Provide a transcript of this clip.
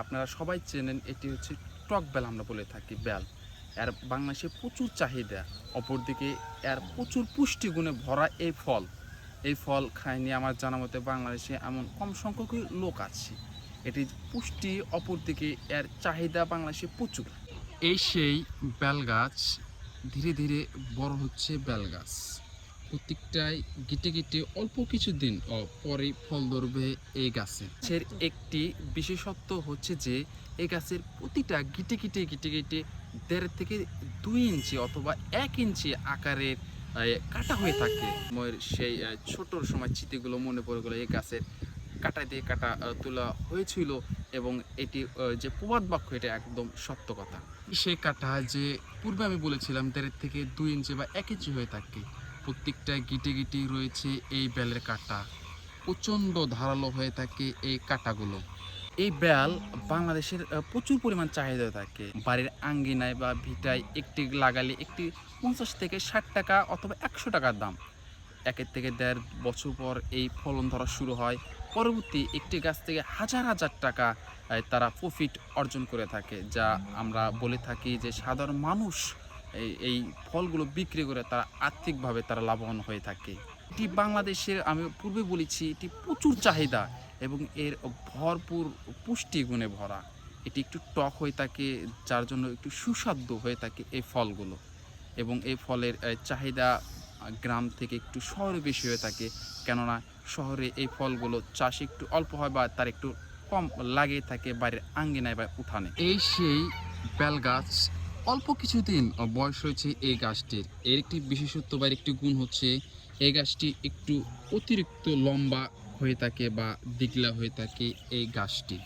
আপনারা সবাই চেনেন, এটি হচ্ছে টক বেল আমরা বলে থাকি বেল। এর বাংলাদেশে প্রচুর চাহিদা। অপরদিকে এর প্রচুর পুষ্টিগুণে ভরা এই ফল খায়নি আমার জানা মতে বাংলাদেশে এমন কম সংখ্যকই লোক আছে। এটি পুষ্টি, অপরদিকে এর চাহিদা বাংলাদেশে প্রচুর। এই সেই বেল গাছ, ধীরে ধীরে বড় হচ্ছে বেল গাছ। প্রত্যেকটাই গিটে গিটে অল্প কিছুদিন পরেই ফল ধরবে এই গাছে। গাছের একটি বিশেষত্ব হচ্ছে যে এই গাছের প্রতিটা গিটে গিটে 1.5 থেকে 2 ইঞ্চি অথবা 1 ইঞ্চি আকারের কাটা হয়ে থাকে। সেই ছোটোর সময় স্মৃতিগুলো মনে পড়ে গেলো। এই গাছের কাটা দিয়ে কাটা তোলা হয়েছিল এবং এটি যে প্রবাদ বাক্য, এটা একদম সত্য কথা। সেই কাটা যে পূর্বে আমি বলেছিলাম 1.5 থেকে 2 ইঞ্চি বা 1 ইঞ্চি হয়ে থাকে। প্রত্যেকটা গিটে গিটেই রয়েছে এই বেলের কাটা। প্রচণ্ড ধারালো হয়ে থাকে এই কাটাগুলো। এই বেল বাংলাদেশের প্রচুর পরিমাণ চাহিদা থাকে। বাড়ির আঙ্গিনায় বা ভিটায় একটি লাগালে একটি 50 থেকে 60 টাকা অথবা 100 টাকার দাম। 1 থেকে 1.5 বছর পর এই ফলন ধরা শুরু হয়। পরবর্তী একটি গাছ থেকে হাজার হাজার টাকা তারা প্রফিট অর্জন করে থাকে, যা আমরা বলে থাকি যে সাধারণ মানুষ এই ফলগুলো বিক্রি করে তারা আর্থিকভাবে তারা লাভবান হয়ে থাকে। এটি বাংলাদেশের, আমি পূর্বে বলেছি, এটি প্রচুর চাহিদা এবং এর ভরপুর পুষ্টিগুণে ভরা। এটি একটু টক হয়ে থাকে, যার জন্য একটু সুস্বাদু হয়ে থাকে এই ফলগুলো। এবং এই ফলের চাহিদা গ্রাম থেকে একটু শহরে বেশি হয়ে থাকে, কেননা শহরে এই ফলগুলো চাষ একটু অল্প হয় বা তার একটু কম লাগিয়ে থাকে বাড়ির আঙ্গিনায় বা উঠানে। এই সেই বেল গাছ, অল্প কিছুদিন বয়স হয়েছে এই গাছটির। এর একটি বিশেষত্ব বা একটি গুণ হচ্ছে এই গাছটি একটু অতিরিক্ত লম্বা হয়ে থাকে বা দিগলা হয়ে থাকে এই গাছটি।